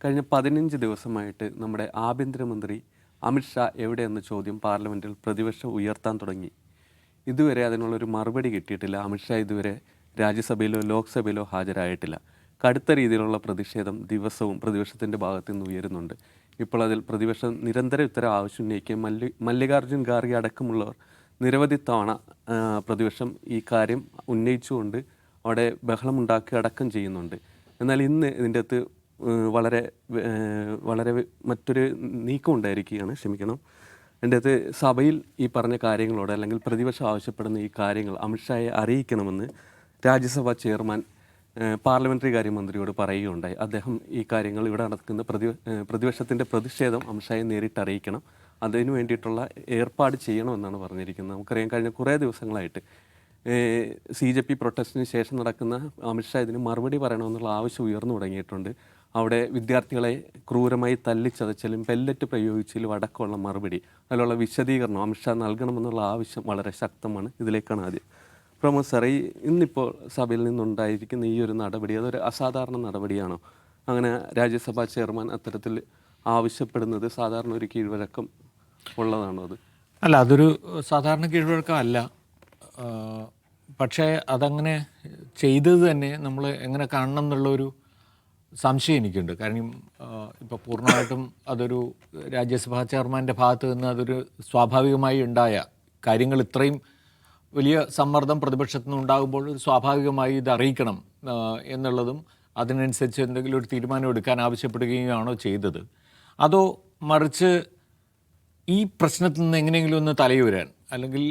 കഴിഞ്ഞ 15 ദിവസമായിട്ട് നമ്മുടെ ആഭ്യന്തരമന്ത്രി അമിത്ഷാ എവിടെയെന്ന ചോദ്യം പാർലമെൻറ്റിൽ പ്രതിപക്ഷം ഉയർത്താൻ തുടങ്ങി. ഇതുവരെ അതിനുള്ളൊരു മറുപടി കിട്ടിയിട്ടില്ല. അമിത്ഷാ ഇതുവരെ രാജ്യസഭയിലോ ലോക്സഭയിലോ ഹാജരായിട്ടില്ല. കടുത്ത രീതിയിലുള്ള പ്രതിഷേധം ദിവസവും പ്രതിപക്ഷത്തിൻ്റെ ഭാഗത്തു നിന്ന് ഉയരുന്നുണ്ട്. ഇപ്പോൾ അതിൽ പ്രതിപക്ഷം നിരന്തര ഉത്തരം ആവശ്യം ഉന്നയിക്കുകയും മല്ലികാർജ്ജുൻ ഖാർഗെ അടക്കമുള്ളവർ നിരവധി തവണ പ്രതിപക്ഷം ഈ കാര്യം ഉന്നയിച്ചുകൊണ്ട് അവിടെ ബഹളമുണ്ടാക്കി അടക്കം ചെയ്യുന്നുണ്ട്. എന്നാൽ ഇന്ന് ഇതിൻ്റെ അകത്ത് വളരെ വളരെ മറ്റൊരു നീക്കം ഉണ്ടായിരിക്കുകയാണ്. അതിൻ്റെ അകത്ത് സഭയിൽ ഈ പറഞ്ഞ കാര്യങ്ങളോട് അല്ലെങ്കിൽ പ്രതിപക്ഷം ആവശ്യപ്പെടുന്ന ഈ കാര്യങ്ങൾ അമിത്ഷായെ അറിയിക്കണമെന്ന് രാജ്യസഭാ ചെയർമാൻ പാർലമെൻ്ററി കാര്യമന്ത്രിയോട് പറയുകയുണ്ടായി. അദ്ദേഹം ഈ കാര്യങ്ങൾ ഇവിടെ നടക്കുന്ന പ്രതിപക്ഷത്തിൻ്റെ പ്രതിഷേധം അമിത്ഷായെ നേരിട്ട് അറിയിക്കണം, അതിനു വേണ്ടിയിട്ടുള്ള ഏർപ്പാട് ചെയ്യണമെന്നാണ് പറഞ്ഞിരിക്കുന്നത്. നമുക്കറിയാം, കഴിഞ്ഞ കുറേ ദിവസങ്ങളായിട്ട് CJP പ്രൊട്ടസ്റ്റിന് ശേഷം നടക്കുന്ന അമിത്ഷാ ഇതിന് മറുപടി പറയണമെന്നുള്ള ആവശ്യം ഉയർന്നു തുടങ്ങിയിട്ടുണ്ട്. അവിടെ വിദ്യാർത്ഥികളെ ക്രൂരമായി തല്ലിച്ചതച്ചാലും പെല്ലറ്റ് പ്രയോഗിച്ചാലും അടക്കമുള്ള മറുപടി, അതിലുള്ള വിശദീകരണം അമിത്ഷാ നൽകണമെന്നുള്ള ആവശ്യം വളരെ ശക്തമാണ്. ഇതിലേക്കാണ് ആദ്യം പ്രമോദ് സാർ, ഇന്നിപ്പോൾ സഭയിൽ നിന്നുണ്ടായിരിക്കുന്ന ഈ ഒരു നടപടി അതൊരു അസാധാരണ നടപടിയാണോ? അങ്ങനെ രാജ്യസഭാ ചെയർമാൻ അത്തരത്തിൽ ആവശ്യപ്പെടുന്നത് സാധാരണ ഒരു കീഴ്വഴക്കം ഉള്ളതാണോ? അത് അല്ല, അതൊരു സാധാരണ കീഴ്വഴക്കം അല്ല. പക്ഷേ അതങ്ങനെ ചെയ്തത് തന്നെ നമ്മൾ എങ്ങനെ കാണണം എന്നുള്ളൊരു സംശയം എനിക്കുണ്ട്. കാരണം ഇപ്പോൾ പൂർണ്ണമായിട്ടും അതൊരു രാജ്യസഭാ ചെയർമാൻ്റെ ഭാഗത്ത് നിന്ന് അതൊരു സ്വാഭാവികമായി ഉണ്ടായ കാര്യങ്ങൾ, ഇത്രയും വലിയ സമ്മർദ്ദം പ്രതിപക്ഷത്തു നിന്ന് ഉണ്ടാകുമ്പോൾ സ്വാഭാവികമായി ഇത് അറിയിക്കണം എന്നുള്ളതും അതിനനുസരിച്ച് എന്തെങ്കിലും ഒരു തീരുമാനം എടുക്കാൻ ആവശ്യപ്പെടുകയാണോ ചെയ്തത്, അതോ മറിച്ച് ഈ പ്രശ്നത്തിൽ നിന്ന് എങ്ങനെയെങ്കിലും ഒന്ന് തലയുരാൻ, അല്ലെങ്കിൽ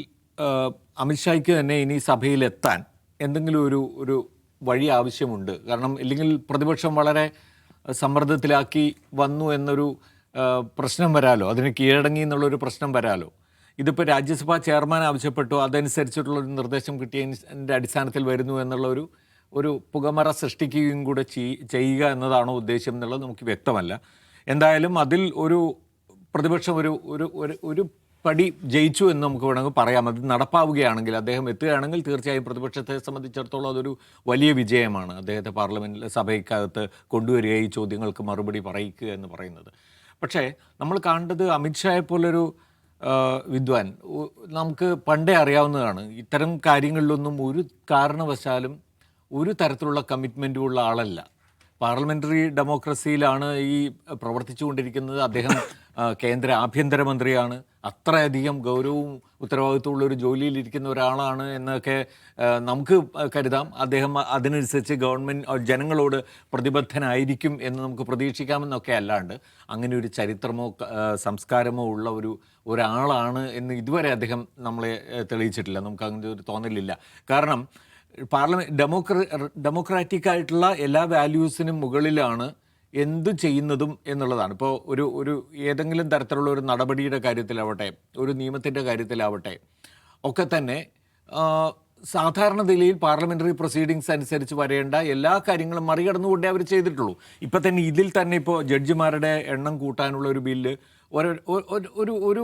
അമിത്ഷായ്ക്ക് തന്നെ ഇനി സഭയിലെത്താൻ എന്തെങ്കിലും ഒരു വഴി ആവശ്യമുണ്ട്? കാരണം ഇല്ലെങ്കിൽ പ്രതിപക്ഷം വളരെ സമ്മർദ്ദത്തിലാക്കി വന്നു എന്നൊരു പ്രശ്നം വരാലോ, അതിന് കീഴടങ്ങി എന്നുള്ളൊരു പ്രശ്നം വരാലോ. ഇതിപ്പോൾ രാജ്യസഭാ ചെയർമാൻ ആവശ്യപ്പെട്ടു, അതനുസരിച്ചിട്ടുള്ളൊരു നിർദ്ദേശം കിട്ടിയതിൻ്റെ അടിസ്ഥാനത്തിൽ വരുന്നു എന്നുള്ള ഒരു പുകമറ സൃഷ്ടിക്കുകയും കൂടെ ചെയ്യുക എന്നതാണോ ഉദ്ദേശ്യം എന്നുള്ളത് നമുക്ക് വ്യക്തമല്ല. എന്തായാലും അതിൽ ഒരു പ്രതിപക്ഷം ഒരു പടി ജയിച്ചു എന്ന് നമുക്ക് വേണമെങ്കിൽ പറയാം. അത് നടപ്പാവുകയാണെങ്കിൽ, അദ്ദേഹം എത്തുകയാണെങ്കിൽ തീർച്ചയായും പ്രതിപക്ഷത്തെ സംബന്ധിച്ചിടത്തോളം അതൊരു വലിയ വിജയമാണ്. അദ്ദേഹത്തെ പാർലമെൻറ്റിൽ സഭയ്ക്കകത്ത് കൊണ്ടുവരിക, ഈ ചോദ്യങ്ങൾക്ക് മറുപടി പറയിക്കുക എന്ന് പറയുന്നത്. പക്ഷേ നമ്മൾ കാണേണ്ടത് അമിത്ഷായെ പോലൊരു വിദ്വാൻ നമുക്ക് പണ്ടേ അറിയാവുന്നതാണ്. ഇത്തരം കാര്യങ്ങളിലൊന്നും ഒരു കാരണവശാലും ഒരു തരത്തിലുള്ള കമ്മിറ്റ്മെൻറ്റും ഉള്ള ആളല്ല. പാർലമെൻ്ററി ഡെമോക്രസിയിലാണ് ഈ പ്രവർത്തിച്ചുകൊണ്ടിരിക്കുന്നത്. അദ്ദേഹം കേന്ദ്ര ആഭ്യന്തരമന്ത്രിയാണ്. അത്രയധികം ഗൗരവവും ഉത്തരവാദിത്വമുള്ളൊരു ജോലിയിലിരിക്കുന്ന ഒരാളാണ് എന്നൊക്കെ നമുക്ക് കരുതാം. അദ്ദേഹം അതിനനുസരിച്ച് ജനങ്ങളോട് പ്രതിബദ്ധനായിരിക്കും എന്ന് നമുക്ക് പ്രതീക്ഷിക്കാമെന്നൊക്കെ അല്ലാണ്ട് അങ്ങനെ ഒരു ചരിത്രമോ സംസ്കാരമോ ഉള്ള ഒരാളാണ് എന്ന് ഇതുവരെ അദ്ദേഹം നമ്മളെ തെളിയിച്ചിട്ടില്ല. നമുക്ക് അങ്ങനെ ഒരു തോന്നലില്ല. കാരണം ഡെമോക്രാറ്റിക് ആയിട്ടുള്ള എല്ലാ വാല്യൂസിനും മുകളിലാണ് എന്തു ചെയ്യുന്നതും എന്നുള്ളതാണ്. ഇപ്പോൾ ഒരു ഏതെങ്കിലും തരത്തിലുള്ള ഒരു നടപടിയുടെ കാര്യത്തിലാവട്ടെ, ഒരു നിയമത്തിൻ്റെ കാര്യത്തിലാവട്ടെ, ഒക്കെ തന്നെ സാധാരണ നിലയിൽ പാർലമെൻ്ററി പ്രൊസീഡിങ്സ് അനുസരിച്ച് വരേണ്ട എല്ലാ കാര്യങ്ങളും മറികടന്നുകൊണ്ടേ അവർ ചെയ്തിട്ടുള്ളൂ. ഇപ്പം തന്നെ ഇതിൽ തന്നെ ഇപ്പോൾ ജഡ്ജിമാരുടെ എണ്ണം കൂട്ടാനുള്ള ഒരു ബില്ല് ഒരു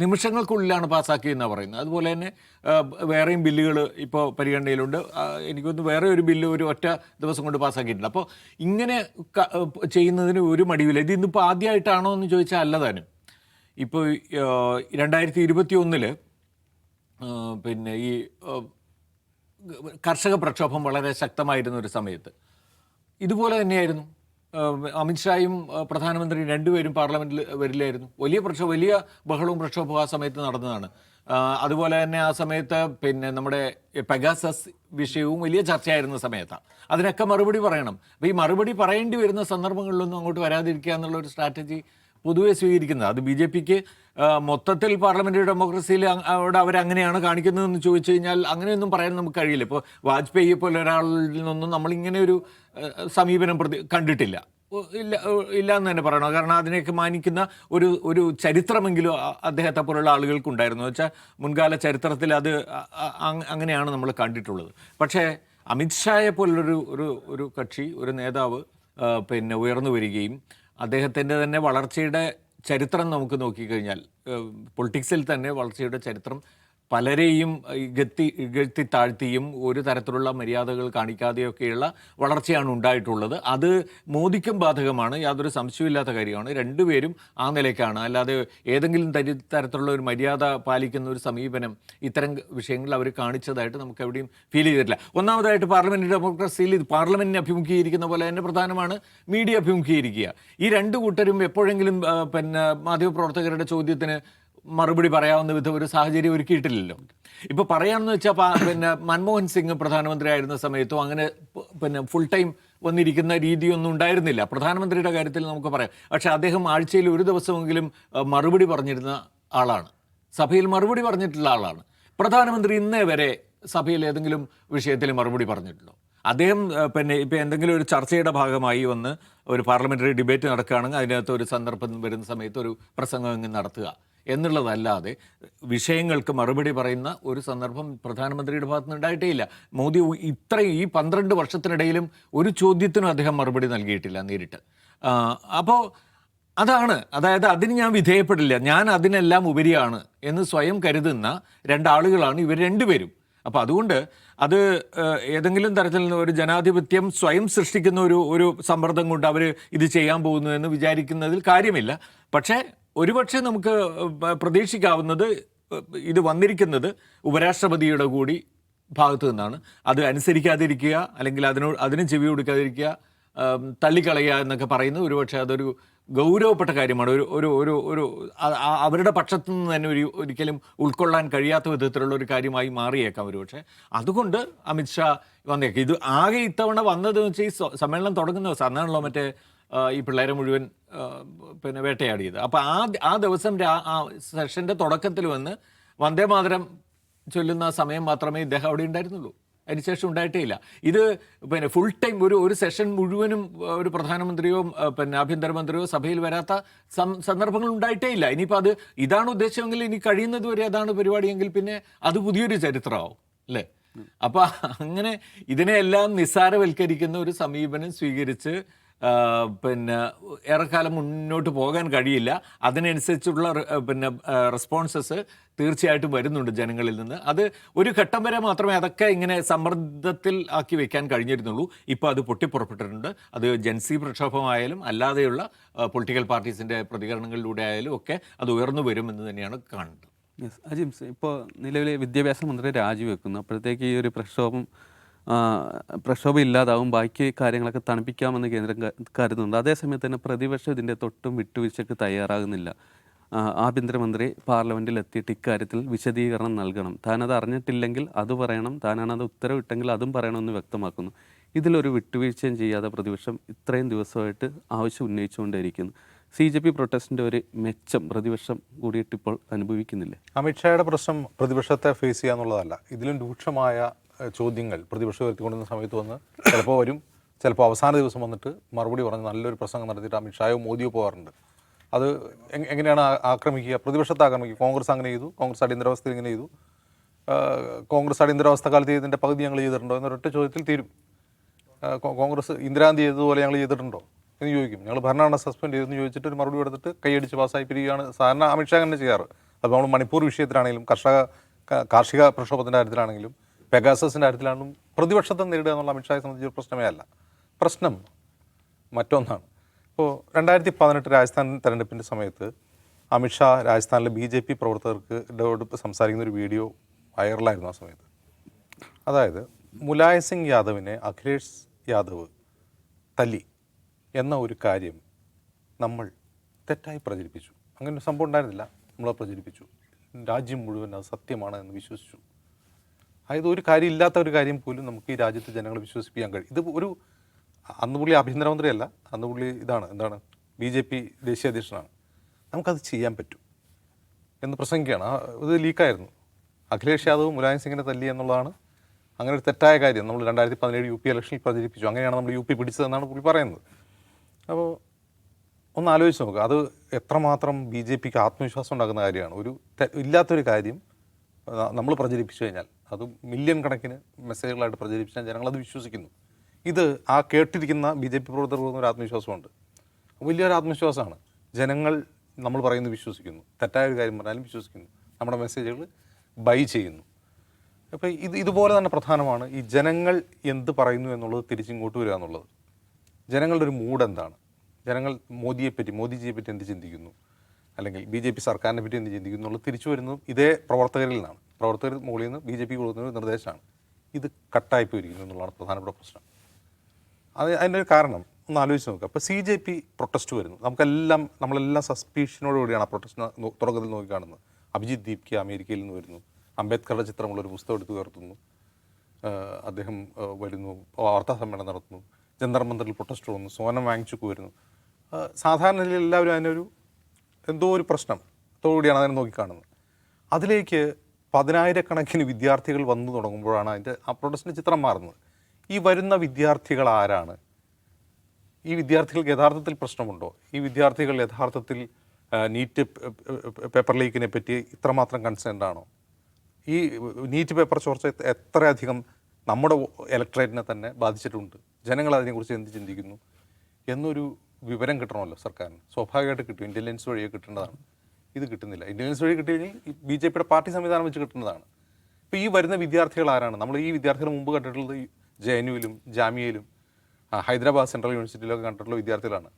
നിമിഷങ്ങൾക്കുള്ളിലാണ് പാസ്സാക്കിയെന്നാണ് പറയുന്നത്. അതുപോലെ തന്നെ വേറെയും ബില്ലുകൾ ഇപ്പോൾ പരിഗണനയിലുണ്ട്. എനിക്കൊന്ന് വേറെ ഒരു ബില്ല് ഒരു ഒറ്റ ദിവസം കൊണ്ട് പാസ്സാക്കിയിട്ടുണ്ട്. അപ്പോൾ ഇങ്ങനെ ചെയ്യുന്നതിന് ഒരു മടിയില്ല. ഇത് ഇന്നിപ്പോൾ ആദ്യമായിട്ടാണോ എന്ന് ചോദിച്ചാൽ അല്ല താനും. ഇപ്പോൾ 2021 പിന്നെ ഈ കർഷക പ്രക്ഷോഭം വളരെ ശക്തമായിരുന്ന ഒരു സമയത്ത് ഇതുപോലെ തന്നെയായിരുന്നു. അമിത്ഷായും പ്രധാനമന്ത്രിയും രണ്ടുപേരും പാർലമെൻറ്റിൽ വരില്ലായിരുന്നു. വലിയ ബഹളവും പ്രക്ഷോഭവും ആ സമയത്ത് നടന്നതാണ്. അതുപോലെ തന്നെ ആ സമയത്ത് പിന്നെ നമ്മുടെ പെഗാസസ് വിഷയവും വലിയ ചർച്ചയായിരുന്ന സമയത്താണ്. അതിനൊക്കെ മറുപടി പറയണം. അപ്പോൾ ഈ മറുപടി പറയേണ്ടി വരുന്ന സന്ദർഭങ്ങളിലൊന്നും അങ്ങോട്ട് വരാതിരിക്കുക എന്നുള്ളൊരു സ്ട്രാറ്റജി പൊതുവെ സ്വീകരിക്കുന്നത്. അത് BJPക്ക് മൊത്തത്തിൽ പാർലമെൻ്ററി ഡെമോക്രസിയിൽ അവിടെ അവരങ്ങനെയാണ് കാണിക്കുന്നതെന്ന് ചോദിച്ചു കഴിഞ്ഞാൽ അങ്ങനെയൊന്നും പറയാൻ നമുക്ക് കഴിയില്ല. ഇപ്പോൾ വാജ്പേയിയെ പോലെ ഒരാളിൽ നിന്നും നമ്മളിങ്ങനെ ഒരു സമീപനം കണ്ടിട്ടില്ല. ഇല്ല എന്ന് തന്നെ പറയണം. കാരണം അതിനെയൊക്കെ മാനിക്കുന്ന ഒരു ചരിത്രമെങ്കിലും അദ്ദേഹത്തെ പോലുള്ള ആളുകൾക്കുണ്ടായിരുന്നു. വെച്ചാൽ മുൻകാല ചരിത്രത്തിൽ അത് അങ്ങനെയാണ് നമ്മൾ കണ്ടിട്ടുള്ളത്. പക്ഷേ അമിത്ഷായെ പോലുള്ളൊരു കക്ഷി, ഒരു നേതാവ് പിന്നെ ഉയർന്നു വരികയും അദ്ദേഹത്തിൻ്റെ തന്നെ വളർച്ചയുടെ ചരിത്രം നമുക്ക് നോക്കിക്കഴിഞ്ഞാൽ, പൊളിറ്റിക്സിൽ തന്നെ വളർച്ചയുടെ ചരിത്രം പലരെയും ഇകഴ്ത്തി താഴ്ത്തിയും ഒരു തരത്തിലുള്ള മര്യാദകൾ കാണിക്കാതെയൊക്കെയുള്ള വളർച്ചയാണ് ഉണ്ടായിട്ടുള്ളത്. അത് മോദിക്കും ബാധകമാണ്, യാതൊരു സംശയമില്ലാത്ത കാര്യമാണ്. രണ്ടുപേരും ആ നിലയ്ക്കാണ്. അല്ലാതെ ഏതെങ്കിലും തരത്തിലുള്ള ഒരു മര്യാദ പാലിക്കുന്ന ഒരു സമീപനം ഇത്തരം വിഷയങ്ങളിൽ അവർ കാണിച്ചതായിട്ട് നമുക്ക് എവിടെയും ഫീൽ ചെയ്തിട്ടില്ല. ഒന്നാമതായിട്ട് പാർലമെന്റ് ഡെമോക്രസിയിൽ പാർലമെന്റിനെ അഭിമുഖീകരിക്കുന്ന പോലെ തന്നെ പ്രധാനമാണ് മീഡിയ അഭിമുഖീകരിക്കുക. ഈ രണ്ടു കൂട്ടരും എപ്പോഴെങ്കിലും മാധ്യമപ്രവർത്തകരുടെ ചോദ്യത്തിന് മറുപടി പറയാവുന്ന വിധം ഒരു സാഹചര്യം ഒരുക്കിയിട്ടില്ലല്ലോ. ഇപ്പോൾ പറയാമെന്ന് വെച്ചാൽ മൻമോഹൻ സിംഗ് പ്രധാനമന്ത്രി ആയിരുന്ന സമയത്തും അങ്ങനെ ഫുൾ ടൈം വന്നിരിക്കുന്ന രീതിയൊന്നും ഉണ്ടായിരുന്നില്ല. പ്രധാനമന്ത്രിയുടെ കാര്യത്തിൽ നമുക്ക് പറയാം. പക്ഷേ അദ്ദേഹം ആഴ്ചയിൽ ഒരു ദിവസമെങ്കിലും മറുപടി പറഞ്ഞിരുന്ന ആളാണ്, സഭയിൽ മറുപടി പറഞ്ഞിട്ടുള്ള ആളാണ്. പ്രധാനമന്ത്രി ഇന്നേ വരെ സഭയിൽ ഏതെങ്കിലും വിഷയത്തിൽ മറുപടി പറഞ്ഞിട്ടുണ്ടോ? അദ്ദേഹം ഇപ്പം എന്തെങ്കിലും ഒരു ചർച്ചയുടെ ഭാഗമായി വന്ന് ഒരു പാർലമെൻ്ററി ഡിബേറ്റ് നടക്കുകയാണെങ്കിൽ അതിനകത്ത് ഒരു സന്ദർഭം വരുന്ന സമയത്ത് ഒരു പ്രസംഗം നടത്തുക എന്നുള്ളതല്ലാതെ വിഷയങ്ങൾക്ക് മറുപടി പറയുന്ന ഒരു സന്ദർഭം പ്രധാനമന്ത്രിയുടെ ഭാഗത്ത് നിന്ന് ഉണ്ടായിട്ടേ ഇല്ല. മോദി ഈ 12 വർഷത്തിനിടയിലും ഒരു ചോദ്യത്തിനും അദ്ദേഹം മറുപടി നൽകിയിട്ടില്ല നേരിട്ട്. അപ്പോൾ അതായത് അതിന് ഞാൻ വിധേയപ്പെടില്ല, ഞാൻ അതിനെല്ലാം ഉപരിയാണ് എന്ന് സ്വയം കരുതുന്ന രണ്ടാളുകളാണ് ഇവർ രണ്ടുപേരും. അപ്പോൾ അതുകൊണ്ട് അത് ഏതെങ്കിലും തരത്തിൽ ഒരു ജനാധിപത്യം സ്വയം സൃഷ്ടിക്കുന്ന ഒരു സമ്മർദ്ദം കൊണ്ട് അവർ ഇത് ചെയ്യാൻ പോകുന്നു എന്ന് വിചാരിക്കുന്നതിൽ കാര്യമില്ല. പക്ഷേ ഒരുപക്ഷെ നമുക്ക് പ്രതീക്ഷിക്കാവുന്നത് ഇത് വന്നിരിക്കുന്നത് ഉപരാഷ്ട്രപതിയുടെ കൂടി ഭാഗത്തു നിന്നാണ്. അത് അനുസരിക്കാതിരിക്കുക, അല്ലെങ്കിൽ അതിന് ചെവി കൊടുക്കാതിരിക്കുക, തള്ളിക്കളയുക എന്നൊക്കെ പറയുന്നത് ഒരുപക്ഷെ അതൊരു ഗൗരവപ്പെട്ട കാര്യമാണ്. അവരുടെ പക്ഷത്തു നിന്ന് തന്നെ ഒരിക്കലും ഉൾക്കൊള്ളാൻ കഴിയാത്ത വിധത്തിലുള്ള ഒരു കാര്യമായി മാറിയേക്കാം ഒരുപക്ഷെ. അതുകൊണ്ട് അമിത്ഷാ വന്നേക്കാം. ഇത് ആകെ ഇത്തവണ വന്നതെന്ന് വെച്ചാൽ ഈ സമ്മേളനം തുടങ്ങുന്ന ദിവസം അന്നാണല്ലോ ഈ പിള്ളേരെ മുഴുവൻ വേട്ടയാടിയത്. അപ്പോൾ ആ ദിവസം സെഷൻ്റെ തുടക്കത്തിൽ വന്ന് വന്ദേമാതരം ചൊല്ലുന്ന സമയം മാത്രമേ ഇദ്ദേഹം അവിടെ ഉണ്ടായിരുന്നുള്ളൂ. അതിനുശേഷം ഉണ്ടായിട്ടേ ഇല്ല. ഇത് ഫുൾ ടൈം ഒരു സെഷൻ മുഴുവനും ഒരു പ്രധാനമന്ത്രിയോ ആഭ്യന്തരമന്ത്രിയോ സഭയിൽ വരാത്ത സന്ദർഭങ്ങൾ ഉണ്ടായിട്ടേ ഇല്ല. ഇനിയിപ്പോൾ ഇതാണ് ഉദ്ദേശമെങ്കിൽ ഇനി കഴിയുന്നത് വരെ അതാണ് പരിപാടിയെങ്കിൽ പിന്നെ അത് പുതിയൊരു ചരിത്രമാവും അല്ലേ? അപ്പോൾ അങ്ങനെ ഇതിനെയെല്ലാം നിസ്സാരവൽക്കരിക്കുന്ന ഒരു സമീപനം സ്വീകരിച്ച് ഏറെക്കാലം മുന്നോട്ട് പോകാൻ കഴിയില്ല. അതിനനുസരിച്ചുള്ള റെസ്പോൺസസ് തീർച്ചയായിട്ടും വരുന്നുണ്ട് ജനങ്ങളിൽ നിന്ന്. അത് ഒരു ഘട്ടം വരെ മാത്രമേ അതൊക്കെ ഇങ്ങനെ സമ്മർദ്ദത്തിൽ ആക്കി വെക്കാൻ കഴിഞ്ഞിരുന്നുള്ളൂ. ഇപ്പോൾ അത് പൊട്ടിപ്പുറപ്പെട്ടിട്ടുണ്ട്. അത് ജൻസി പ്രക്ഷോഭമായാലും അല്ലാതെയുള്ള പൊളിറ്റിക്കൽ പാർട്ടീസിൻ്റെ പ്രതികരണങ്ങളിലൂടെ ആയാലും ഒക്കെ അത് ഉയർന്നു വരുമെന്ന് തന്നെയാണ് കാണുന്നത്. യെസ്, അജിംസ്, ഇപ്പോൾ നിലവിലെ വിദ്യാഭ്യാസ മന്ത്രി രാജിവെക്കുന്നു. അപ്പോഴത്തേക്ക് ഈ ഒരു പ്രക്ഷോഭം ഇല്ലാതാവും, ബാക്കി കാര്യങ്ങളൊക്കെ തണുപ്പിക്കാമെന്ന് കേന്ദ്രം കരുതുന്നുണ്ട്. അതേസമയത്ത് തന്നെ പ്രതിപക്ഷം ഇതിൻ്റെ തൊട്ടും വിട്ടുവീഴ്ചയ്ക്ക് തയ്യാറാകുന്നില്ല. ആഭ്യന്തരമന്ത്രി പാർലമെൻറ്റിൽ എത്തിയിട്ട് ഇക്കാര്യത്തിൽ വിശദീകരണം നൽകണം, താനത് അറിഞ്ഞിട്ടില്ലെങ്കിൽ അത് പറയണം, താനാണത് ഉത്തരവിട്ടെങ്കിൽ അതും പറയണമെന്ന് വ്യക്തമാക്കുന്നു. ഇതിലൊരു വിട്ടുവീഴ്ചയും ചെയ്യാതെ പ്രതിപക്ഷം ഇത്രയും ദിവസമായിട്ട് ആവശ്യം ഉന്നയിച്ചുകൊണ്ടേയിരിക്കുന്നു. CJP പ്രൊട്ടസ്റ്റിൻ്റെ ഒരു മെച്ചം പ്രതിപക്ഷം കൂടിയിട്ടിപ്പോൾ അനുഭവിക്കുന്നില്ലേ? അമിത്ഷായുടെ പ്രശ്നം പ്രതിപക്ഷത്തെ ഫേസ് ചെയ്യുക എന്നുള്ളതല്ല. ഇതിലും രൂക്ഷമായ ചോദ്യങ്ങൾ പ്രതിപക്ഷം ഉയർത്തിക്കൊണ്ടുവന്ന സമയത്ത് വന്ന് ചിലപ്പോൾ വരും, ചിലപ്പോൾ അവസാന ദിവസം വന്നിട്ട് മറുപടി പറഞ്ഞ് നല്ലൊരു പ്രസംഗം നടത്തിയിട്ട് അമിത്ഷായോ മോദിയോ പോകാറുണ്ട്. അത് എങ്ങനെയാണ് ആക്രമിക്കുക? പ്രതിപക്ഷത്തെ ആക്രമിക്കുക. കോൺഗ്രസ് അങ്ങനെ ചെയ്തു, കോൺഗ്രസ് അടിയന്തരാവസ്ഥയിൽ ഇങ്ങനെ ചെയ്തു, കോൺഗ്രസ് അടിയന്തരാവസ്ഥ കാലത്ത് ചെയ്തതിൻ്റെ പകുതി ഞങ്ങൾ ചെയ്തിട്ടുണ്ടോ എന്നൊരൊറ്റ ചോദ്യത്തിൽ തീരും. കോൺഗ്രസ് ഇന്ദിരാഗാന്ധി ചെയ്തതുപോലെ ഞങ്ങൾ ചെയ്തിട്ടുണ്ടോ എന്ന് ചോദിക്കും. ഞങ്ങൾ ഭരണഘടന സസ്പെൻഡ് ചെയ്തെന്ന് ചോദിച്ചിട്ട് ഒരു മറുപടി എടുത്തിട്ട് കൈയടിച്ച് പാസ്സായി പിരിയുകയാണ് സാധാരണ അമിത്ഷാ അങ്ങനെ ചെയ്യാറ്. അപ്പോൾ നമ്മൾ മണിപ്പൂർ വിഷയത്തിലാണെങ്കിലും കാർഷിക പ്രക്ഷോഭത്തിൻ്റെ കാര്യത്തിലാണെങ്കിലും പെഗാസസിൻ്റെ കാര്യത്തിലാണെങ്കിലും പ്രതിപക്ഷത്തെ നേരിടുക എന്നുള്ള അമിത്ഷായെ സംബന്ധിച്ച് ഒരു പ്രശ്നമേ അല്ല. പ്രശ്നം മറ്റൊന്നാണ്. ഇപ്പോൾ 2018 രാജസ്ഥാൻ തെരഞ്ഞെടുപ്പിൻ്റെ സമയത്ത് അമിത്ഷാ രാജസ്ഥാനിലെ BJP പ്രവർത്തകർക്കോട് സംസാരിക്കുന്ന ഒരു വീഡിയോ വൈറലായിരുന്നു ആ സമയത്ത്. അതായത് മുലായം സിംഗ് യാദവിനെ അഖിലേഷ് യാദവ് തല്ലി എന്ന ഒരു കാര്യം നമ്മൾ തെറ്റായി പ്രചരിപ്പിച്ചു. അങ്ങനെ ഒരു സംഭവം ഉണ്ടായിരുന്നില്ല, നമ്മളത് പ്രചരിപ്പിച്ചു. രാജ്യം മുഴുവൻ അത് സത്യമാണ് എന്ന് വിശ്വസിച്ചു. അതായത് ഒരു കാര്യം ഇല്ലാത്ത ഒരു കാര്യം പോലും നമുക്ക് ഈ രാജ്യത്തെ ജനങ്ങളെ വിശ്വസിപ്പിക്കാൻ കഴിയും. ഇത് അന്ന് പുള്ളി ആഭ്യന്തരമന്ത്രിയല്ല, അന്ന് പുള്ളി എന്താണ് BJP ദേശീയ അധ്യക്ഷനാണ്. നമുക്കത് ചെയ്യാൻ പറ്റും എന്ന് പ്രസംഗിക്കുകയാണ്. ഇത് ലീക്കായിരുന്നു. അഖിലേഷ് യാദവ് മുലായം സിംഗിനെ തല്ലി എന്നുള്ളതാണ് അങ്ങനെ ഒരു തെറ്റായ കാര്യം. നമ്മൾ 2017 UP ഇലക്ഷനിൽ പ്രചരിപ്പിച്ചു. അങ്ങനെയാണ് നമ്മൾ UP പിടിച്ചതെന്നാണ് പുള്ളി പറയുന്നത്. അപ്പോൾ ഒന്ന് ആലോചിച്ച് നോക്കുക, അത് എത്രമാത്രം BJPക്ക് ആത്മവിശ്വാസം ഉണ്ടാക്കുന്ന കാര്യമാണ്. ഇല്ലാത്തൊരു കാര്യം നമ്മൾ പ്രചരിപ്പിച്ചു കഴിഞ്ഞാൽ, അത് മില്യൺ കണക്കിന് മെസ്സേജുകളായിട്ട് പ്രചരിപ്പിച്ചാൽ ജനങ്ങളത് വിശ്വസിക്കുന്നു. ഇത് ആ കേട്ടിരിക്കുന്ന BJP പ്രവർത്തകർക്ക് ഒരു ആത്മവിശ്വാസമുണ്ട്. വലിയൊരു ആത്മവിശ്വാസമാണ്. ജനങ്ങൾ നമ്മൾ പറയുന്നത് വിശ്വസിക്കുന്നു, തെറ്റായ ഒരു കാര്യം പറഞ്ഞാലും വിശ്വസിക്കുന്നു, നമ്മുടെ മെസ്സേജുകൾ ബൈ ചെയ്യുന്നു. അപ്പോൾ ഇതുപോലെ തന്നെ പ്രധാനമാണ് ഈ ജനങ്ങൾ എന്ത് പറയുന്നു എന്നുള്ളത് തിരിച്ചിങ്ങോട്ട് വരിക എന്നുള്ളത്. ജനങ്ങളുടെ ഒരു മൂഡ് എന്താണ്, ജനങ്ങൾ മോദിജിയെ പറ്റി എന്ത് ചിന്തിക്കുന്നു, അല്ലെങ്കിൽ BJP സർക്കാരിനെ പറ്റി എന്ത് ചിന്തിക്കുന്നു എന്നുള്ളത് തിരിച്ചു വരുന്നതും ഇതേ പ്രവർത്തകരിൽ നിന്നാണ്. പ്രവർത്തകർ മുകളിൽ നിന്ന് BJP കൊടുക്കുന്ന ഒരു നിർദ്ദേശമാണ്. ഇത് കട്ടായി പോയിരിക്കുന്നു എന്നുള്ളതാണ് പ്രധാനപ്പെട്ട പ്രശ്നം. അതിൻ്റെ ഒരു കാരണം ഒന്ന് ആലോചിച്ച് നോക്കുക. അപ്പോൾ CJP പ്രൊട്ടസ്റ്റ് വരുന്നു, നമ്മളെല്ലാം സസ്പീഷനോടുകൂടിയാണ് ആ പ്രൊട്ടസ്റ്റ് തുടക്കത്തിൽ നോക്കിക്കാണുന്നത്. അഭിജിത്ത് ദീപ്കെ അമേരിക്കയിൽ നിന്ന് വരുന്നു, അംബേദ്കറുടെ ചിത്രമുള്ളൊരു പുസ്തകം എടുത്ത് ഉയർത്തുന്നു, അദ്ദേഹം വരുന്നു, വാർത്താ സമ്മേളനം നടത്തുന്നു, ജന്തർ മന്ദറിൽ പ്രൊട്ടസ്റ്റ് വന്നു, സോനം വാങ്ചുക്ക് വരുന്നു. സാധാരണ നിലയിൽ എല്ലാവരും അതിനൊരു എന്തോ ഒരു പ്രശ്നത്തോടുകൂടിയാണ് അതിനെ നോക്കിക്കാണുന്നത്. അതിലേക്ക് 10,000-കണക്കിന് വിദ്യാർത്ഥികൾ വന്നു തുടങ്ങുമ്പോഴാണ് ആ പ്രൊട്ടസ്റ്റിൻ്റെ ചിത്രം മാറുന്നത്. ഈ വരുന്ന വിദ്യാർത്ഥികൾ ആരാണ്? ഈ വിദ്യാർത്ഥികൾക്ക് യഥാർത്ഥത്തിൽ പ്രശ്നമുണ്ടോ? ഈ വിദ്യാർത്ഥികൾ യഥാർത്ഥത്തിൽ നീറ്റ് പേപ്പർ ലീക്കിനെ പറ്റി ഇത്രമാത്രം കൺസേൺഡ് ആണോ? ഈ നീറ്റ് പേപ്പർ ചോർച്ച എത്രയധികം നമ്മുടെ ഇലക്ട്രേറ്റിനെ തന്നെ ബാധിച്ചിട്ടുണ്ട്, ജനങ്ങൾ അതിനെക്കുറിച്ച് എന്ത് ചിന്തിക്കുന്നു എന്നൊരു വിവരം കിട്ടണമല്ലോ സർക്കാരിന്. സ്വാഭാവികമായിട്ട് കിട്ടും, ഇൻ്റലിജൻസ് വഴിയെ കിട്ടേണ്ടതാണ്. ഇത് കിട്ടുന്നില്ല. ഇൻ്റലിജൻസ് വഴി കിട്ടിക്കഴിഞ്ഞാൽ BJPയുടെ പാർട്ടി സംവിധാനം വെച്ച് കിട്ടുന്നതാണ്. ഇപ്പോൾ ഈ വരുന്ന വിദ്യാർത്ഥികൾ ആരാണ്? നമ്മൾ ഈ വിദ്യാർത്ഥികൾ മുമ്പ് കണ്ടിട്ടുള്ളത് JNUവിലും ജാമിയയിലും ഹൈദരാബാദ് സെൻട്രൽ യൂണിവേഴ്സിറ്റിയിലൊക്കെ കണ്ടിട്ടുള്ള വിദ്യാർത്ഥികളാണ്.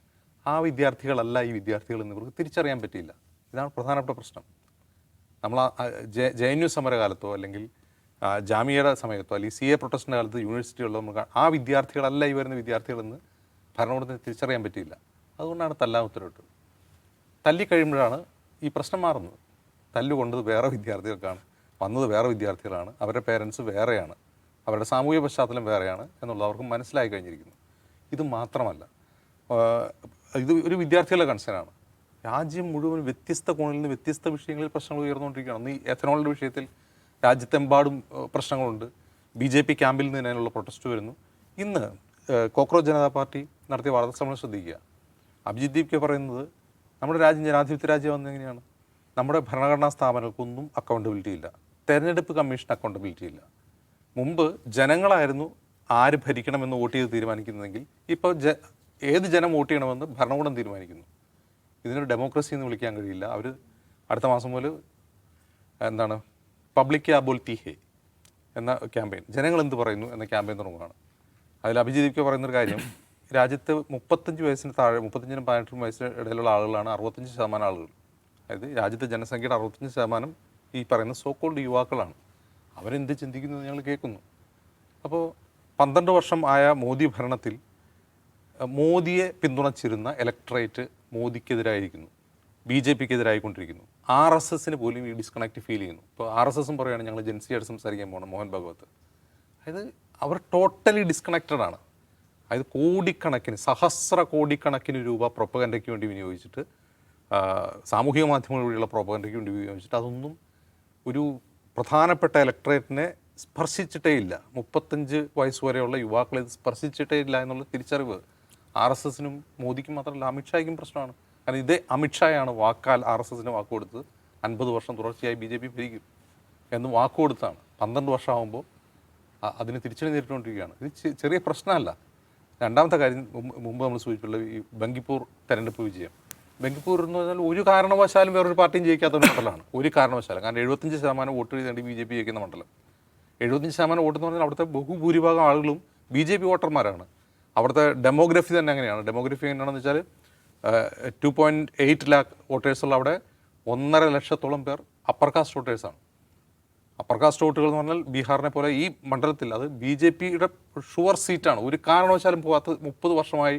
ആ വിദ്യാർത്ഥികളല്ല ഈ വിദ്യാർത്ഥികൾ എന്ന് ഇവർക്ക് തിരിച്ചറിയാൻ പറ്റിയില്ല. ഇതാണ് പ്രധാനപ്പെട്ട പ്രശ്നം. നമ്മൾ JNU സമരകാലത്തോ അല്ലെങ്കിൽ ജാമിയയുടെ സമയത്തോ അല്ലെങ്കിൽ CA പ്രൊട്ടസ്റ്റിൻ്റെ കാലത്ത് യൂണിവേഴ്സിറ്റികളിലോ നമുക്ക് ആ വിദ്യാർത്ഥികളല്ല ഈ വരുന്ന വിദ്യാർത്ഥികളെന്ന് ഭരണകൂടത്തിന് തിരിച്ചറിയാൻ പറ്റിയില്ല. അതുകൊണ്ടാണ് തല്ലാൻ ഉത്തരവിട്ടത്. തല്ലിക്കഴിയുമ്പോഴാണ് ഈ പ്രശ്നം മാറുന്നത്. തല്ലുകൊണ്ടത് വേറെ വിദ്യാർത്ഥികൾക്കാണ്, വന്നത് വേറെ വിദ്യാർത്ഥികളാണ്, അവരുടെ പേരൻസ് വേറെയാണ്, അവരുടെ സാമൂഹിക പശ്ചാത്തലം വേറെയാണ് എന്നുള്ളത് അവർക്ക് മനസ്സിലായി കഴിഞ്ഞിരിക്കുന്നു. ഇത് മാത്രമല്ല, ഇത് ഒരു വിദ്യാർത്ഥികളുടെ കൺസേണാണ്. രാജ്യം മുഴുവൻ വ്യത്യസ്ത കോണിൽ നിന്ന് വ്യത്യസ്ത വിഷയങ്ങളിൽ പ്രശ്നങ്ങൾ ഉയർന്നുകൊണ്ടിരിക്കുകയാണ്. ഈ എഥനോളിൻ്റെ വിഷയത്തിൽ രാജ്യത്തെമ്പാടും പ്രശ്നങ്ങളുണ്ട്. BJP ക്യാമ്പിൽ നിന്ന് അതിനുള്ള പ്രൊട്ടസ്റ്റ് വരുന്നു. ഇന്ന് കോക്രോച്ച് ജനതാ പാർട്ടി നടത്തിയ വാർത്താ സമ്മേളനം ശ്രദ്ധിക്കുക. അഭിജിത്ത് ദീപ്കെ പറയുന്നത് നമ്മുടെ രാജ്യം ജനാധിപത്യ രാജ്യമാണെന്ന് എങ്ങനെയാണ്? നമ്മുടെ ഭരണഘടനാ സ്ഥാപനങ്ങൾക്കൊന്നും അക്കൗണ്ടബിലിറ്റി ഇല്ല, തെരഞ്ഞെടുപ്പ് കമ്മീഷൻ അക്കൗണ്ടബിലിറ്റി ഇല്ല. മുമ്പ് ജനങ്ങളായിരുന്നു ആര് ഭരിക്കണമെന്ന് വോട്ട് ചെയ്ത് തീരുമാനിക്കുന്നതെങ്കിൽ ഇപ്പോൾ ഏത് ജനം വോട്ട് ചെയ്യണമെന്ന് ഭരണകൂടം തീരുമാനിക്കുന്നു. ഇതിനൊരു ഡെമോക്രസി എന്ന് വിളിക്കാൻ കഴിയില്ല. അവർ അടുത്ത മാസം മുതൽ പബ്ലിക് ബോൽ തീ ഹേ എന്ന ക്യാമ്പയിൻ, ജനങ്ങൾ എന്ത് പറയുന്നു എന്ന ക്യാമ്പയിൻ തുടങ്ങുകയാണ്. അതിൽ അഭിജിത്ത് പറയുന്നൊരു കാര്യം, രാജ്യത്ത് 35 വയസ്സിന് താഴെ, 35-നും 18 വയസ്സിന് ഇടയിലുള്ള ആളുകളാണ് 65% ആളുകൾ. അതായത് രാജ്യത്തെ ജനസംഖ്യയുടെ 65% ഈ പറയുന്ന സോക്കോൾഡ് യുവാക്കളാണ്. അവരെന്ത് ചിന്തിക്കുന്നു ഞങ്ങൾ കേൾക്കുന്നു. അപ്പോൾ 12 വർഷം ആയ മോദി ഭരണത്തിൽ മോദിയെ പിന്തുണച്ചിരുന്ന ഇലക്ട്രേറ്റ് മോദിക്കെതിരായിരിക്കുന്നു, BJPക്കെതിരായിക്കൊണ്ടിരിക്കുന്നു. RSSന് പോലും ഈ ഡിസ്കണക്റ്റ് ഫീൽ ചെയ്യുന്നു. ഇപ്പോൾ RSSും പറയുകയാണ് ഞങ്ങൾ ജൻസിയായിട്ട് സംസാരിക്കാൻ പോകണം, മോഹൻ ഭാഗവത്. അതായത് അവർ ടോട്ടലി ഡിസ്കണക്റ്റഡ് ആണ്. അതായത് സഹസ്ര കോടിക്കണക്കിന് രൂപ പ്രൊപ്പഗൻഡയ്ക്ക് വേണ്ടി വിനിയോഗിച്ചിട്ട്, സാമൂഹിക മാധ്യമങ്ങൾ വഴിയുള്ള പ്രൊപ്പഗൻഡയ്ക്ക് വേണ്ടി വിനിയോഗിച്ചിട്ട് അതൊന്നും ഒരു പ്രധാനപ്പെട്ട ഇലക്ട്രേറ്റിനെ സ്പർശിച്ചിട്ടേ ഇല്ല. 35 വയസ്സ് വരെയുള്ള യുവാക്കളെ ഇത് സ്പർശിച്ചിട്ടേ ഇല്ല എന്നുള്ള തിരിച്ചറിവ് RSSനും മോദിക്കും മാത്രമല്ല അമിത്ഷായ്ക്കും പ്രശ്നമാണ്. കാരണം ഇതേ അമിത്ഷായാണ് വാക്കാൽ RSSന് വാക്ക് കൊടുത്തത് 50 വർഷം തുടർച്ചയായി BJP ഭരിക്കും എന്ന് വാക്ക് കൊടുത്താണ്. 12 വർഷമാകുമ്പോൾ അതിന് തിരിച്ചടി നേരിട്ടുകൊണ്ടിരിക്കുകയാണ്. ഇത് ചെറിയ പ്രശ്നമല്ല. രണ്ടാമത്തെ കാര്യം, മുമ്പ് നമ്മൾ സൂചിപ്പിച്ചുള്ള ഈ ബങ്കിപ്പൂർ തെരഞ്ഞെടുപ്പ് വിജയം. ബങ്കിപ്പൂർ എന്ന് പറഞ്ഞാൽ ഒരു കാരണവശാലും വേറൊരു പാർട്ടിയും ജയിക്കാത്ത ഒരു മണ്ഡലമാണ്. ഒരു കാരണവശാലും. കാരണം 75% വോട്ട് ചെയ്തേണ്ടി BJP ജയിക്കുന്ന മണ്ഡലം. 75% വോട്ട് എന്ന് പറഞ്ഞാൽ അവിടുത്തെ ബഹുഭൂരിഭാഗം ആളുകളും BJP വോട്ടർമാരാണ്. അവിടുത്തെ ഡെമോഗ്രഫി തന്നെ അങ്ങനെയാണ്. ഡെമോഗ്രഫി എങ്ങനെയാണെന്ന് വെച്ചാൽ 2.8 lakh വോട്ടേഴ്സുള്ള അവിടെ 1.5 ലക്ഷത്തോളം പേർ അപ്പർ കാസ്റ്റ് വോട്ടേഴ്സാണ്. അപ്പർ കാസ്റ്റ് വോട്ടുകൾ എന്ന് പറഞ്ഞാൽ ബീഹാറിനെ പോലെ ഈ മണ്ഡലത്തിൽ അത് BJPയുടെ ഷുവർ സീറ്റാണ്. ഒരു കാരണവശാലും പോകാത്ത 30 വർഷമായി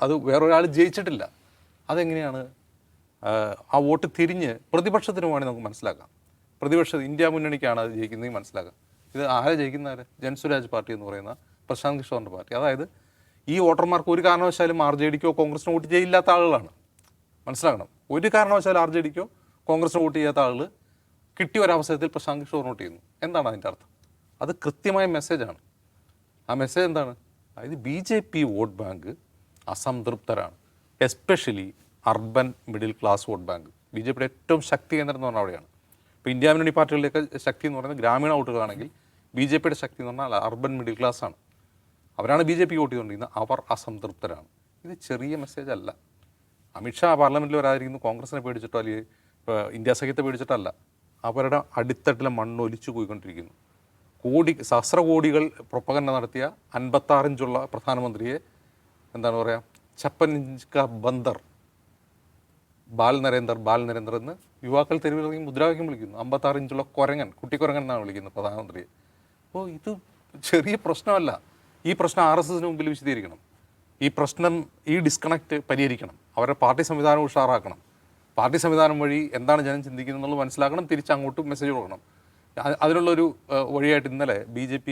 അത് വേറൊരാൾ ജയിച്ചിട്ടില്ല. അതെങ്ങനെയാണ് ആ വോട്ട് തിരിഞ്ഞ് പ്രതിപക്ഷത്തിന് വേണമെങ്കിൽ നമുക്ക് മനസ്സിലാക്കാം. ഇന്ത്യ മുന്നണിക്കാണ് അത് ജയിക്കുന്നതെങ്കിൽ മനസ്സിലാക്കാം. ഇത് ആരെ ജയിക്കുന്ന ജൻസുരാജ് പാർട്ടി എന്ന് പറയുന്ന പ്രശാന്ത് കിഷോറിൻ്റെ പാർട്ടി. അതായത് ഈ വോട്ടർമാർക്ക് ഒരു കാരണവശാലും RJDക്കോ കോൺഗ്രസിനോ വോട്ട് ചെയ്യില്ലാത്ത ആളുകളാണ്. മനസ്സിലാക്കണം. ഒരു കാരണവശാലും RJDക്കോ കോൺഗ്രസിനോ വോട്ട് ചെയ്യാത്ത ആളുകൾ കിട്ടിയ ഒരവസരത്തിൽ പ്രശാന്ത് കിഷോർ വോട്ട് ചെയ്യുന്നു. എന്താണ് അതിൻ്റെ അർത്ഥം? അത് കൃത്യമായ മെസ്സേജാണ്. ആ മെസ്സേജ് എന്താണ്? അതായത് BJP വോട്ട് ബാങ്ക് അസംതൃപ്തരാണ്. Especially urban middle class vote bank. BJPയുടെ ഏറ്റവും ശക്തി കേന്ദ്രം എന്ന് പറഞ്ഞാൽ അവിടെയാണ്. ഇപ്പോൾ ഇന്ത്യ മുന്നണി പാർട്ടികളുടെയൊക്കെ ശക്തി എന്ന് പറയുന്നത് ഗ്രാമീണ വോട്ടുകളാണെങ്കിൽ BJPയുടെ ശക്തി എന്ന് പറഞ്ഞാൽ അർബൻ മിഡിൽ ക്ലാസ് ആണ്. അവരാണ് BJP വോട്ട് ചെയ്തുകൊണ്ടിരിക്കുന്നത്. അവർ അസംതൃപ്തരാണ്. ഇത് ചെറിയ മെസ്സേജ് അല്ല. അമിത്ഷാ പാർലമെൻറ്റിൽ വരാതിരിക്കുന്നു കോൺഗ്രസിനെ പേടിച്ചിട്ടോ അല്ലെങ്കിൽ ഇന്ത്യ സഖ്യത്തെ പേടിച്ചിട്ടല്ല. അവരുടെ അടിത്തട്ടിലെ മണ്ണ് ഒലിച്ചു പോയിക്കൊണ്ടിരിക്കുന്നു. സഹസ്രകോടികൾ പ്രൊപ്പഗൻഡ നടത്തിയ 56 ഇഞ്ചുള്ള പ്രധാനമന്ത്രിയെ എന്താണ് പറയുക, 56 ഇഞ്ച് കാ ബന്ദർ, ബാൽ നരേന്ദർ എന്ന് യുവാക്കൾ തെരുവിലിറങ്ങി മുദ്രാവാക്യം വിളിക്കുന്നു. 56 ഇഞ്ചുള്ള കുരങ്ങൻ, കുട്ടിക്കുരങ്ങൻ എന്നാണ് വിളിക്കുന്നത് പ്രധാനമന്ത്രിയെ. അപ്പോൾ ഇത് ചെറിയ പ്രശ്നമല്ല. ഈ പ്രശ്നം RSSന് മുമ്പിൽ വിശദീകരിക്കണം. ഈ പ്രശ്നം, ഈ ഡിസ്കണക്റ്റ് പരിഹരിക്കണം. അവരുടെ പാർട്ടി സംവിധാനം ഉഷാറാക്കണം. പാർട്ടി സംവിധാനം വഴി എന്താണ് ജനം ചിന്തിക്കുന്നത് എന്നുള്ളത് മനസ്സിലാക്കണം. തിരിച്ചങ്ങോട്ടും മെസ്സേജ് കൊടുക്കണം. അതിനുള്ളൊരു വഴിയായിട്ട് ഇന്നലെ BJP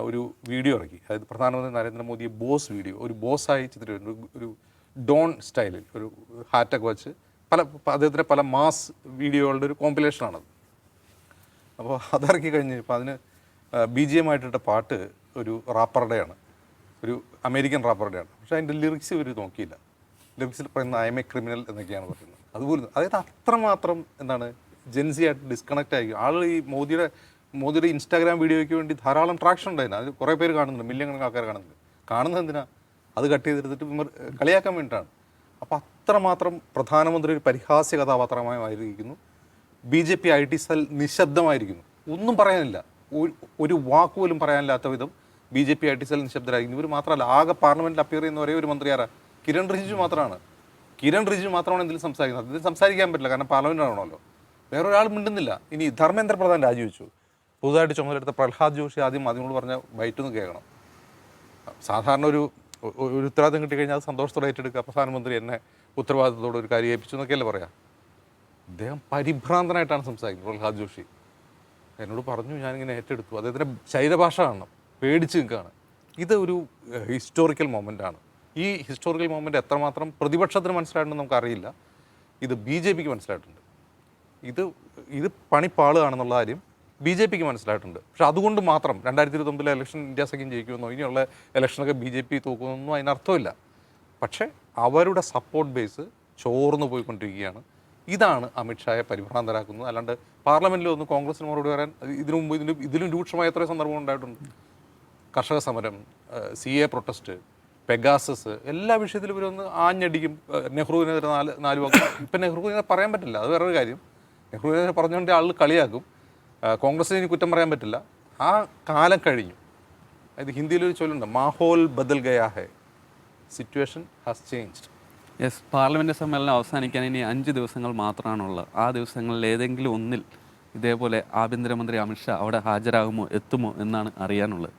ഒരു വീഡിയോ ഇറക്കി. അതായത് പ്രധാനമന്ത്രി നരേന്ദ്രമോദിയെ ബോസ് വീഡിയോ, ഒരു ബോസായി ചിത്രീകരിച്ചു. ഒരു ഡോൺ സ്റ്റൈലിൽ ഒരു ഹാറ്റൊക്കെ വെച്ച് അദ്ദേഹത്തിൻ്റെ പല മാസ് വീഡിയോകളുടെ ഒരു കോമ്പിലേഷനാണത്. അപ്പോൾ അതിറക്കി കഴിഞ്ഞ് ഇപ്പോൾ അതിന് BGM ആയിട്ടിട്ട പാട്ട് ഒരു റാപ്പറുടെയാണ്, ഒരു അമേരിക്കൻ റാപ്പറുടെയാണ്. പക്ഷേ അതിൻ്റെ ലിറിക്സ് ഇവർ നോക്കിയില്ല. ലിറിക്സിൽ പറയുന്ന ഐ എം എ ക്രിമിനൽ എന്നൊക്കെയാണ് പറയുന്നത്. അതുപോലെ അതായത് അത്രമാത്രം എന്താണ് ജെൻസി ആയിട്ട് ഡിസ്കണക്റ്റ് ആയിരിക്കും ആൾ. ഈ മോദിയുടെ ഇൻസ്റ്റാഗ്രാം വീഡിയോയ്ക്ക് വേണ്ടി ധാരാളം ട്രാക്ഷൻ ഉണ്ടായിരുന്നു. അത് കുറേ പേര് കാണുന്നുണ്ട്, മില്യൺ കണക്കിന് ആൾക്കാർ കാണുന്നുണ്ട്. കാണുന്നത് എന്തിനാ? അത് കട്ട് ചെയ്തെടുത്തിട്ട് കളിയാക്കാൻ വേണ്ടിയിട്ടാണ്. അപ്പോൾ അത്രമാത്രം പ്രധാനമന്ത്രി ഒരു പരിഹാസ്യ കഥാപാത്രമായി മാറിയിരിക്കുന്നു. BJP IT സെൽ നിശബ്ദമായിരിക്കുന്നു. ഒന്നും പറയാനില്ല, ഒരു വാക്കുപോലും പറയാനില്ലാത്ത വിധം BJP IT സെൽ നിശബ്ദരായിരിക്കുന്നു. ഇവർ മാത്രമല്ല, ആകെ പാർലമെൻറ്റിൽ അപ്പിയർ ചെയ്യുന്ന ഒരേ ഒരു മന്ത്രി ആരാ? കിരൺ റിജിജു മാത്രമാണ്. കിരൺ റിജിജു മാത്രമാണ് എന്തെങ്കിലും സംസാരിക്കുന്നത്. അതിൽ സംസാരിക്കാൻ പറ്റില്ല, കാരണം പാർലമെൻറ്റാണല്ലോ. വേറൊരാൾ മിണ്ടുന്നില്ല. ഇനി ധർമ്മേന്ദ്ര പ്രധാൻ രാജിവെച്ചു. പുതുതായിട്ട് ചുമതലെടുത്ത പ്രഹ്ലാദ് ജോഷി ആദ്യം അതിനോട് പറഞ്ഞ ബൈറ്റൊന്ന് കേൾക്കണം. സാധാരണ ഒരു ഉത്തരവാദിത്തം കിട്ടിക്കഴിഞ്ഞാൽ അത് സന്തോഷത്തോടെ ഏറ്റെടുക്കുക. പ്രധാനമന്ത്രി എന്നെ ഉത്തരവാദിത്തത്തോടെ ഒരു കാര്യം ഏൽപ്പിച്ചു എന്നൊക്കെയല്ലേ പറയാം. അദ്ദേഹം പരിഭ്രാന്തനായിട്ടാണ് സംസാരിക്കുന്നത്. പ്രഹ്ലാദ് ജോഷി എന്നോട് പറഞ്ഞു, ഞാനിങ്ങനെ ഏറ്റെടുത്തു. അദ്ദേഹത്തിൻ്റെ ശരീരഭാഷ കാണണം, പേടിച്ച് നിൽക്കുകയാണ്. ഇത് ഒരു ഹിസ്റ്റോറിക്കൽ മൊമെൻ്റാണ്. ഈ ഹിസ്റ്റോറിക്കൽ മൊമെൻ്റ് എത്രമാത്രം പ്രതിപക്ഷത്തിന് മനസ്സിലായിട്ടുണ്ടെന്ന് നമുക്കറിയില്ല. ഇത് BJPക്ക് മനസ്സിലായിട്ടുണ്ട്. ഇത് പണിപ്പാളുകയാണെന്നുള്ള കാര്യം BJPക്ക് മനസ്സിലായിട്ടുണ്ട്. പക്ഷെ അതുകൊണ്ട് മാത്രം 2029 ഇലക്ഷൻ ഇന്ത്യ സഖ്യം ജയിക്കുമെന്നോ ഇനിയുള്ള ഇലക്ഷനൊക്കെ BJP തൂക്കുമെന്നൊന്നും അതിനർത്ഥമില്ല. പക്ഷേ അവരുടെ സപ്പോർട്ട് ബേസ് ചോർന്നു പോയിക്കൊണ്ടിരിക്കുകയാണ്. ഇതാണ് അമിത്ഷായെ പരിഭ്രാന്തരാക്കുന്നത്. അല്ലാണ്ട് പാർലമെൻറ്റിൽ ഒന്ന് കോൺഗ്രസിന് മറുപടി പറയാൻ ഇതിനു മുമ്പ് ഇതിലും രൂക്ഷമായ എത്രയോ സന്ദർഭം ഉണ്ടായിട്ടുണ്ട്. കർഷക സമരം, CA പ്രൊട്ടസ്റ്റ്, പെഗാസസ്, എല്ലാ വിഷയത്തിലും ഇവരൊന്ന് ആഞ്ഞടിക്കും. നെഹ്റുവിനെതിരെ നാല് വാക്ക്. ഇപ്പം നെഹ്റുവിനെ പറയാൻ പറ്റില്ല, അത് വേറൊരു കാര്യം. നെഹ്റുവിനെ പറഞ്ഞുകൊണ്ട് ആൾ കളിയാക്കും. കോൺഗ്രസിന് ഇനി കുറ്റം പറയാൻ പറ്റില്ല. ആ കാലം കഴിഞ്ഞു. അതായത് ഹിന്ദിയിലൊരു ചൊല്ലുണ്ട്, മാഹോൽ ബദൽ ഗയാ ഹൈ, situation has changed. Yes, parliament സമ്മേളനം അവസാനിക്കാൻ ഇനി 5 ദിവസങ്ങൾ മാത്രമാണുള്ളത്. ആ ദിവസങ്ങളിൽ ഏതെങ്കിലും ഒന്നിൽ ഇതേപോലെ ആഭ്യന്തരമന്ത്രി അമിത്ഷാ അവിടെ ഹാജരാകുമോ, എത്തുമോ എന്നാണ് അറിയാനുള്ളത്.